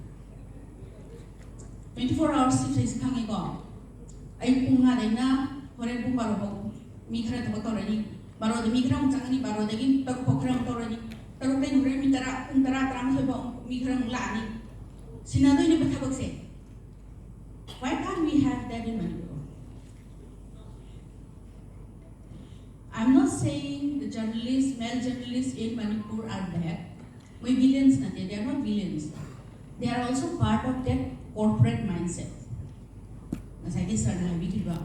24-hour shift is coming on. Ay kung nga din na, horen kung baro ko, mikra to ko rani, baro de mikra mo changani baro de gin tok pokram to rani. Taro tay nure mi tara kung tara tram so ba mikra mo lani. Sinado ni bathabag se. Why can't we have that in Manipur? I'm not saying the journalists, male journalists in Manipur are bad. We villains na they are not villains. They are also part of that corporate mindset. Nasagi sir na habi kiba.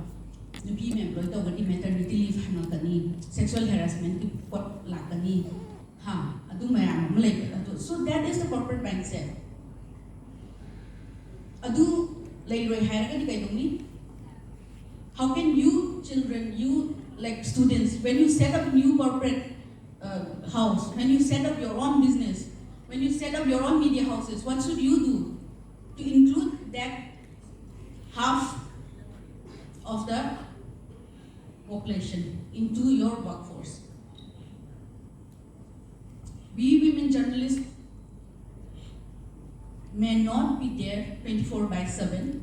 Nubi employee to gati maternity leave hana kani, sexual harassment ki pot la kani. Ha, adu mayam malay adu. So that is the corporate mindset. Adu lay roi hire kani kay dongni. How can you children, you like students, when you set up a new corporate house, when you set up your own business, when you set up your own media houses, what should you do to include that half of the population into your workforce? We women journalists may not be there 24/7,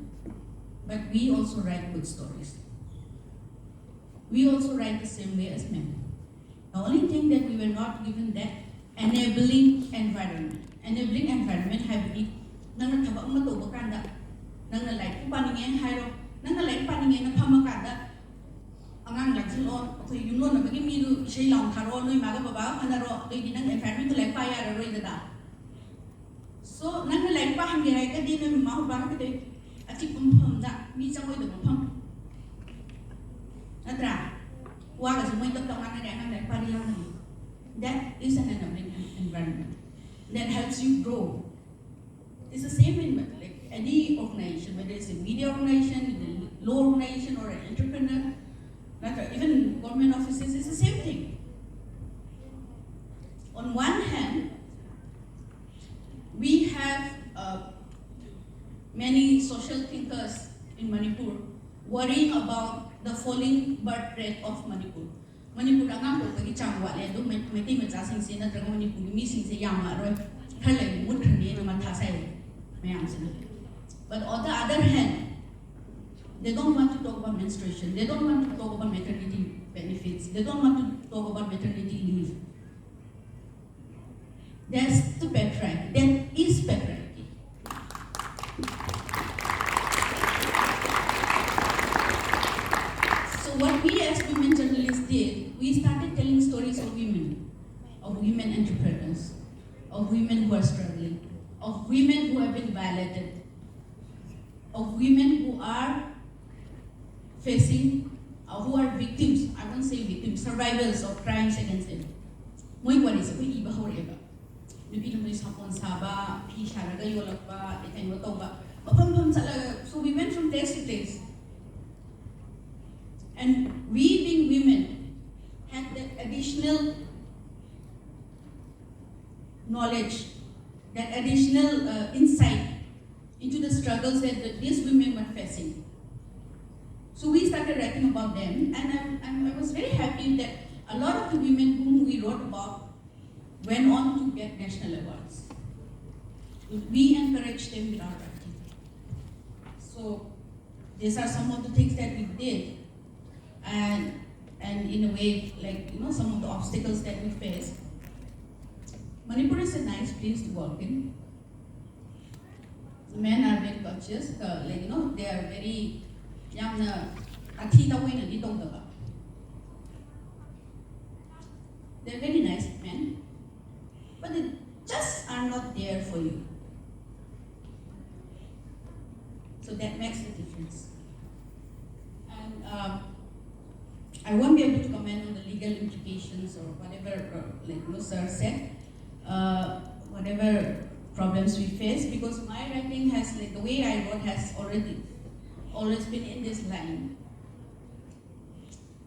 but we also write good stories. We also write the same way as men. The only thing that we were not given that enabling environment. Enabling environment habi nang nathabak mo to bakanda nang nalike ko paningen hayro nang nalike paningen na pamakanda angang lagsin on okay yun no na bagi miru isay lang tharo noy maga baba anaro toy dinang environment like pa ya ro ida. So nang nalike pa hangi hay ka din no ma ba ka toy ati pum da mi chamoy do pum Natra, waga semua itu tahu mana yang ada pada yang ini. That is an enabling environment that helps you grow. It's the same in like any organization, whether it's a media organization, a law organization, or an entrepreneur. Even government offices, it's the same thing. On one hand, we have many social thinkers in Manipur worrying about the falling birth rate of Manipur. Manipur ang ako pagi changwa le do may ti macha sing sin na drang Manipur mi sing se yama roi khalai mut khani na matha sai mayam sin. But on the other hand, they don't want to talk about menstruation. They don't want to talk about maternity benefits. They don't want to talk about maternity leave. That's the patriarchy. That is patriarchy. What we as women journalists did, we started telling stories of women entrepreneurs, of women who are struggling, of women who have been violated, of women who are facing, who are victims, I won't say victims, survivors of crimes against them. Muy wari sa kuy iba horeba. Nubi naman sa hapon saba, pi sharaga yolakba, itay mo tawba. So we went from place to place. And we being women had that additional knowledge, that additional insight into the struggles that these women were facing. So we started writing about them, and I was very happy that a lot of the women whom we wrote about went on to get national awards. We encouraged them with our writing. So these are some of the things that we did. And in a way, like, some of the obstacles that we face. Manipur is a nice place to work in. The men are very conscious, they are very, they're very nice men, but they just are not there for you. So that makes a difference. And I won't be able to comment on the legal implications or whatever, sir said, whatever problems we face, because my writing has, the way I wrote has already always been in this line.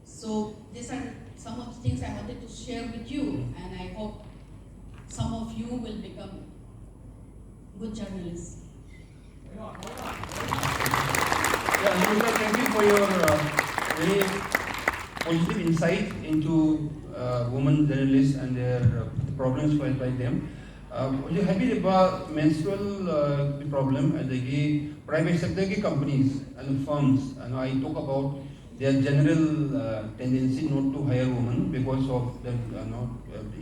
So these are some of the things I wanted to share with you, and I hope some of you will become good journalists. Yeah, Anusha, thank you for your very positive insight into women journalists and their problems faced by them. मुझे happy about menstrual problem and the private sector companies and firms, and I talk about their general tendency not to hire women because of the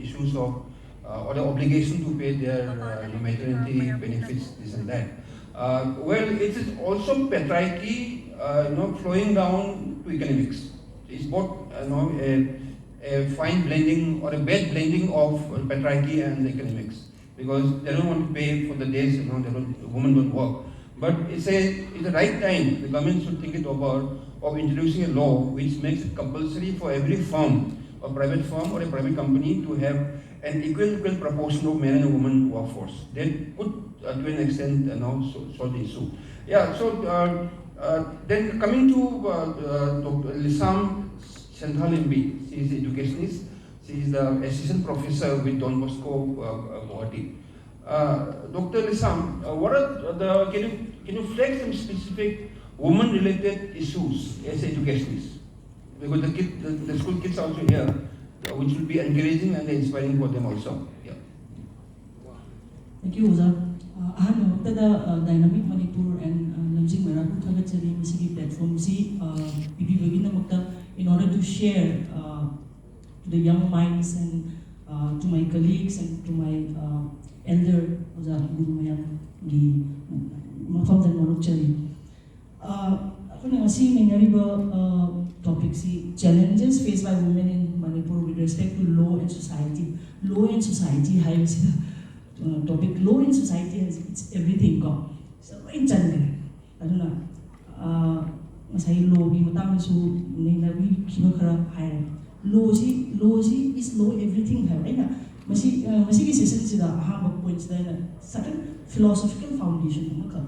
issues of or the obligation to pay their maternity benefits, this and that. Well, it is also patriarchy, flowing down to economics. It's both, a fine blending or a bad blending of patriarchy and economics, because they don't want to pay for the days, women don't work. But it's the right time. The government should think it over of introducing a law which makes it compulsory for every firm, a private firm or a private company, to have an equal proportion of men and women workforce. That could, to an extent, solve the issue. Yeah. So then coming to Dr. Lisam Senthalimbi, she is an educationist. She is the assistant professor with Don Bosco Guwahati. Dr. Lisam, what are can you flag some specific women-related issues as educationists? Because the school kids are also here, which will be encouraging and inspiring for them also. Yeah. Thank you, Uza. Ahano, tada Dynamic Manipur and Lamjing Marabu Thagachari Misiki platform si Bibigina Mukta in order to share to the young minds and to my colleagues and to my elder Uza Gurumayam Gi Mafam dan Manukchari. Ako na kasi nangyariba topic si challenges faced by women in Manipur with respect to law and society. Law and society hay sila topic. Law and society has it's everything ko. So in challenge. Ano na masay law gi matang su nangyari kiba kara hay. Law si is law everything hay na. Masi ki session sila haba points na certain philosophical foundation mo ka.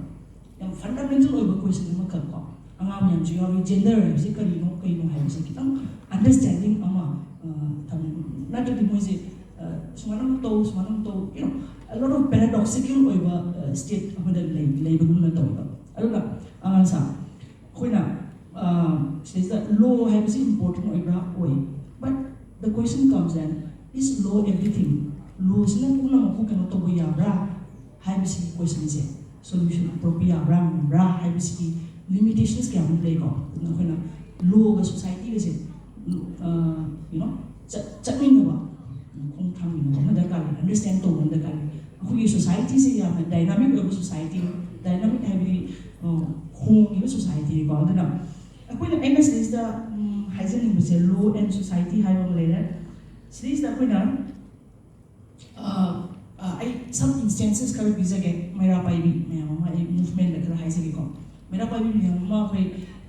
Yung fundamental oiba question mo ka ko. Ang aming yung gender si karino hay si kitang understanding ama not to be mo si sumanang to, a lot of paradoxical oiba state of the labor na to. Ano na ang sa kuina says that law has important oiba oy, but the question comes then, is law everything? Law sila kung lang ako kano to buyabra hay si question siya solution appropriate bra hay si limitations kaya mo play ko na kuina law ga society kasi chatmin ba kung kami na madakali understand to madakali ako yung society siya dynamic of society dynamic heavy kung yung society ko ano na ako yung MS is the hygiene was law and society hay mo later series na ako na some instances kami bisa get may rapay may movement na karahay sige ko may rapay may mga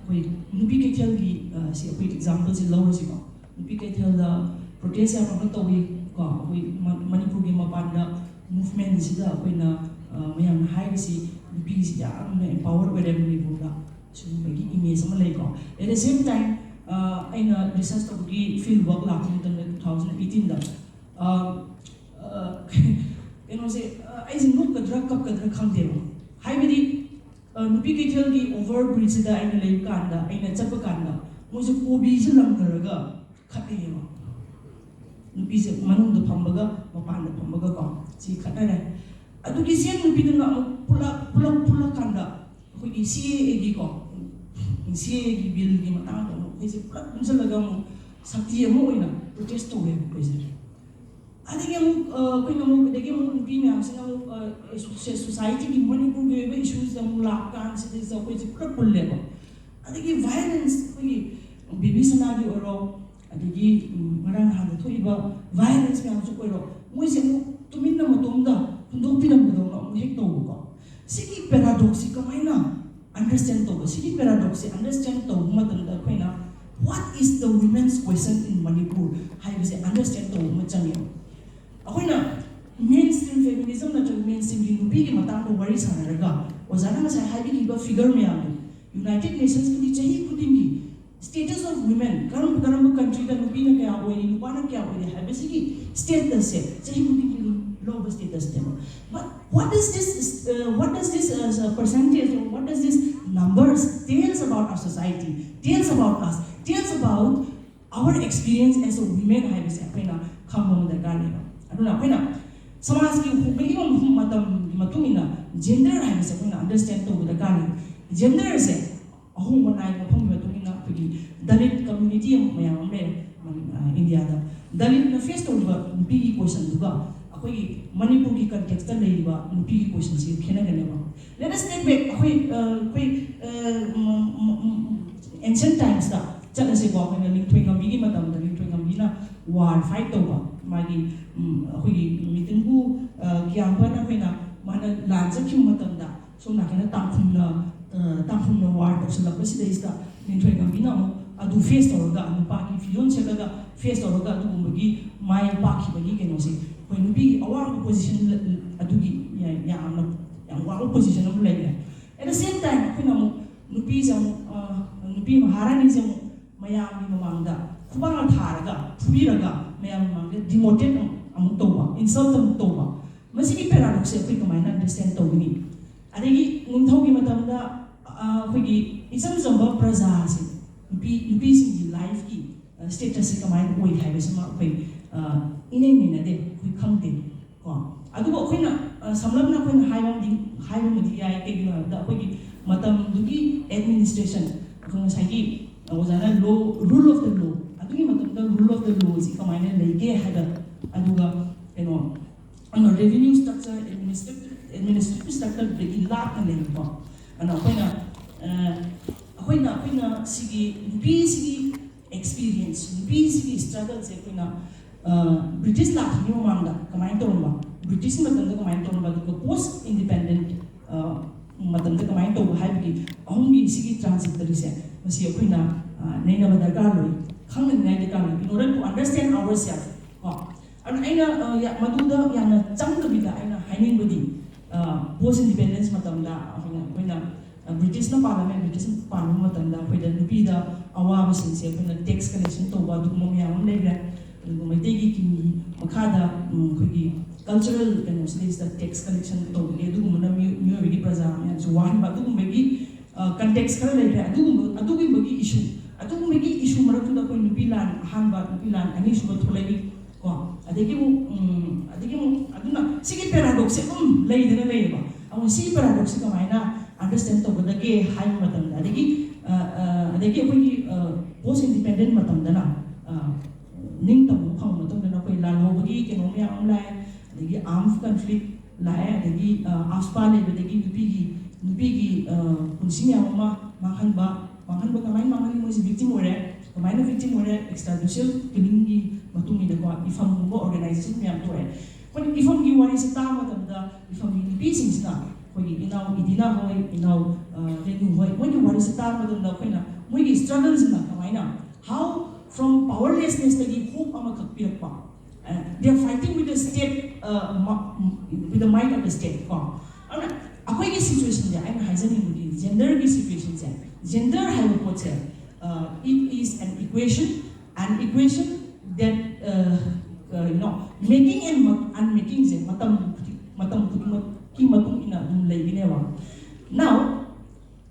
koy nubi kay tell gi si quick example si lower si ko nubi kay tell the protest ya pang tawi ko koy Manipur gi mapanda movement sila koy na mayang high si nubi si ya na empower with them ni bula so may image sa malay ko at the same time ay na research ko gi field work la ko in 2018 da I think no kadra kham de hai bidi nupi ke thel gi over bridge da ai lay kanda ai na chap kanda mo se kobi se lam karaga khate ma nupi se manung da phambaga mapan da phambaga ko si khata re adu gi sen nupi da pula kanda ko gi CAA gi ko CAA gi bill gi matang ko ko se pula kun se laga mo sakti mo ina protest to we ko se ating yung kung nupi niya sa society di Manipur yung issues na mulakan sa desa ko yung pula ko ating yung violence ko yung bibisa na di oro ating yung marang handa to iba violence nga sa ko oro mo siya mo tumin na matumda kung pinamadaw na mo hekto ko sige paradoxy ka may na understand to sige paradoxy understand to matanda ko na what is the women's question in Manipur hay kasi understand to macam yun ako na mainstream feminism na mainstream ginubi gi matang ko wari sa naraga o zana masay habi gi ba figure me am United Nations की chahi kudingi status of women karam country da nupi na kya hoye nupa na kya hoye hai basically status se chahi kudingi low status demo. But what does this percentage or what does this numbers tells about our society, tells about us, tells about our experience as a women hai base apaina khambo da gane ba aduna apaina samaj ki hubei matam matungina gender hai base apaina understand to da gane gender se ahum manai mapham matungina pagi dalit community mayam me India da dalit na face to ba big question duga akoi Manipur ki context ta lei ba big question si khena gane ba. Let us take back akoi ancient times da chana se go na ling twing ambi gi matam da ling twing ambi na war fight to ba magi akoi meeting bu kyang ba na phena mana lan cha khim matam da so na kana tamphum na war to sala ba si da ista ling twing ambi na adu face to ga anu pa ki fion che ga face to ga adu magi mai pa ki bagi ke no se ko nu bi awang position adu gi ya am yang wa position of like at the same time phena nupi jam nupi maharani jam mayam ni mamangda khubang tharaga thubiraga mayam mamangda demoted amuk toba insult amuk toba masigi paradox se koi kamai understand to ni adegi nungthau gi matamda khogi isam zamba praja se nupi sing gi life ki status se kamai oi thai be sama koi ineng ni na de koi khangte ko adugo khoina samlabna khoina haibam di ai ke gi da khogi matam dugi administration kung sagi ozana law rule of the law adugi matam da rule of the law si kamaina lege hada aduga revenue structure administrative structure begi lak na lei ba ana khoina sigi sigi experience sigi struggle se khoina British lak ni mangda kamain to ba British matam da kamain to ba ko post independent matam da kamain to hai bi ahungi sigi transitory se masi khoina naina ba darkar loi khangna ngai da kan in order to understand ourselves and aina ya maduda yana changda bi da aina haining bodi post independence matam da khoina British na parliament matam da khoida nupi da awa sin se khoina tax collection to ba du mo ya on legra mai degi ki makhada khogi cultural is the tax collection to edu mona mi bagi praja ya so wan ba du bagi context kala le adu bagi issue maraktu da ko nupilan han ba nupilan ani su ba tholagi ko adegi mu aduna sigi paradox se lei dena lei ba awu si paradox ka maina understand to ba dage hai matam adegi ko post independent matam dana ning tam khang matam dana ko la lo bagi ke no me am lai adegi armed conflict lai adegi aspa le adegi nupi gi punsinya ma manghan ba kamai manghan mo si victim ore kamai na victim ore extrajudicial killing gi matung ida ko ifam mo organization me am to e kon ifam gi wari sa ta ma tam da ifam gi nupi sing sna ko gi inaw idina hoi inaw renu hoi when you wari sa ta ma tam da ko na mo gi struggles na kamai na how from powerlessness to hope ama khakpirak pa they are fighting with the state with the might of the state ko akoi ki situation ja I'm haizaning with gender ki situation ja gender have a it is an equation that making and unmaking je matam ki matung ina dum lai ginewa. Now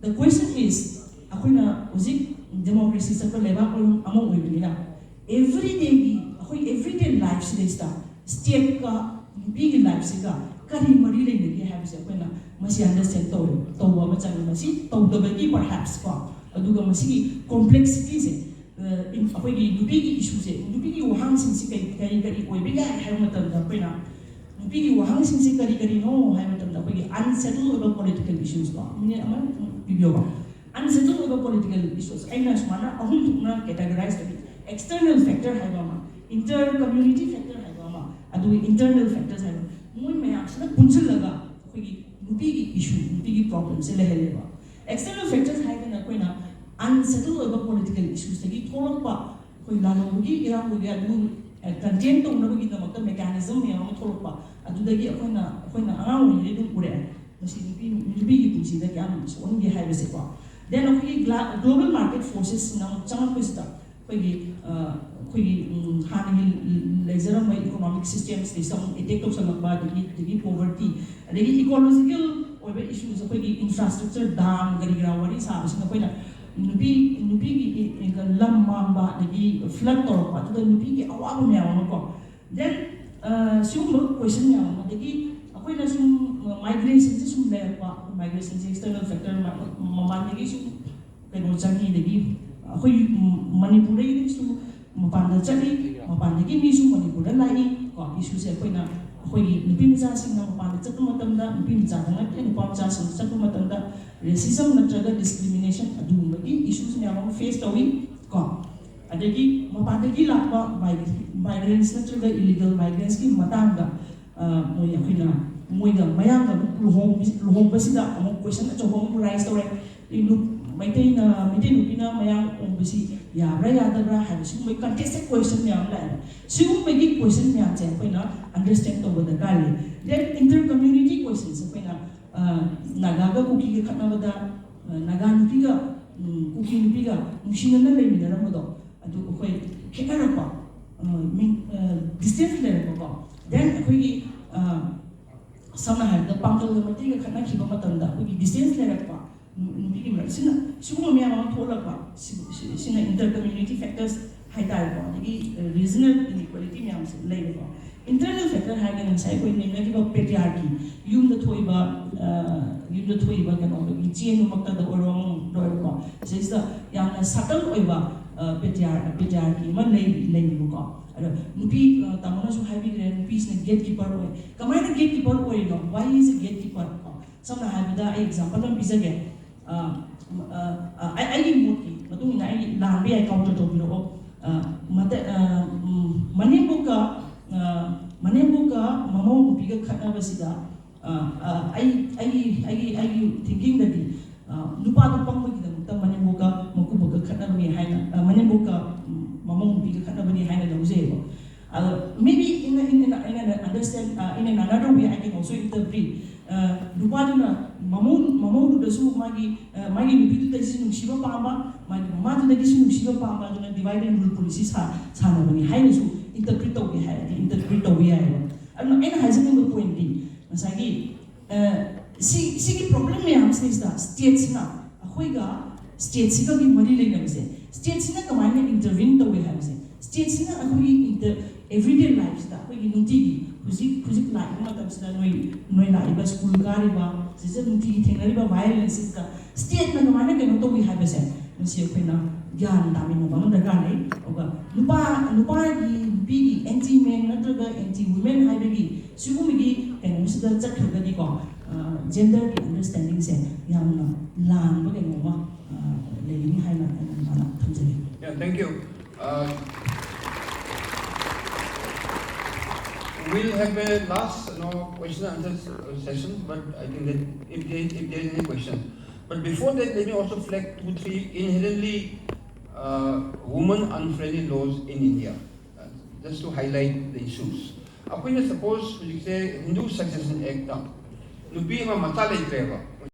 the question is akoina uzik democracy sa leba ko among webina everyday life sida state ka big life sida kari mari le ne have se akoina masi understand to wa macam masi to the bagi perhaps ko aduga masi complexity se in akoigi big issue se big wahang sing si kai ko biga have matam da pena big wahang sing si kari no have matam da akoigi unsettled about political issues ko mine aman bibyo ba unsettled about political issues aina smana ahum tukna categorize the external factor have ma inter-community factor have ma adu internal factors have moi me apsna punchil laga akoigi nupi issue nupi problem se lehele ba external factors have na koina unsettled about political issues tagi thorok pa koi lalo gi iram gi adu content to na gi da makta mechanism me am thorok pa adu dagi akoina angang ni du pure masi nupi gi punchi da kyam so on gi have se pa then global market forces now changapista khoi hani laser my economic systems they some attack of some the poverty and ecological issues of infrastructure dam gari wari sa asina koina nupi lam mamba the flood torpa to the nupi awa mya ko then sum question mya the akoina sum migration sum le pa migration external factor man the sum kano changi the akoi manipur ri su mapan da chali mapan da mi su manipur da lai ko issue se koina akoi nupi mcha sing na mapan da chatu matam da nupi mcha da na nupa mcha sing chatu matam da racism natraga discrimination adu magi issues ne among face tawi ko adagi mapan da gi lakwa migrants natraga illegal migrants ki matanga moi akhina moiga mayanga luhong basida among question acho home rise tore maintain upina mayang ombisi ya raya da ra ha su mai contested question ne amla su mai question ne amche koina understand to the gali then inter community questions koina naga ga kuki ga khatna bada naga nupi ga kuki nupi ga mushina na le mina ra modo adu koi khekara pa distance le ko then koi samna ha da pangkal ga mati ga khatna khiba matam da koi distance le pa nupi ga sina suguma me ama thola pa sina inter community factors hai dai pa the regional inequality me am le ko internal factor ha ga sai koi ne ga ki patriarchy yum da thoiba kan o gi chen makta da orong do ko sai sa yang na subtle oiba patriarchy man le ko ada nupi tamona su habi gre nupi is gatekeeper oi kamai na gatekeeper oi no why is a gatekeeper samna habi da example am bizage ai moti matung na ai lambe ai counter to biro mate manebuka mamo nupi ga khatna basida I thinking that nupa to pang magi da manebuka makubuka khatna bani haina manebuka mamong nupi ga khatna bani haina da use maybe in understand in another way I can also interpret nupa na mamong da su magi nupi da sinu shiba pamba magi mama da sinu shiba pamba da divide and rule policy sa na bani haina su interpret to be hai interpret to be hai and has a point di masagi si problem me am is that states na ahoiga states ka gi mari le na se states na kamai na intervene to we have se states na ahoi in the everyday lives da ahoi nuti gi kuzik life ma tam sa noi na iba school gari ba se nuti gi thengari ba violence ka state na kamai na ke no to we have se masi ko na gyan da mi no ba da ga nei oga nupa gi anti men na to ga anti women ha gi sugumi gi and also the Chakagadi gender understanding say Yamna Lan Bagama Lady Haina and Yeah, thank you. We'll have a last question and answer session, but I think that if there is any question. But before that, let me also flag 2-3 inherently woman unfriendly laws in India, just to highlight the issues. Suppose we say Hindu Succession Act, nupi ma mata le treva.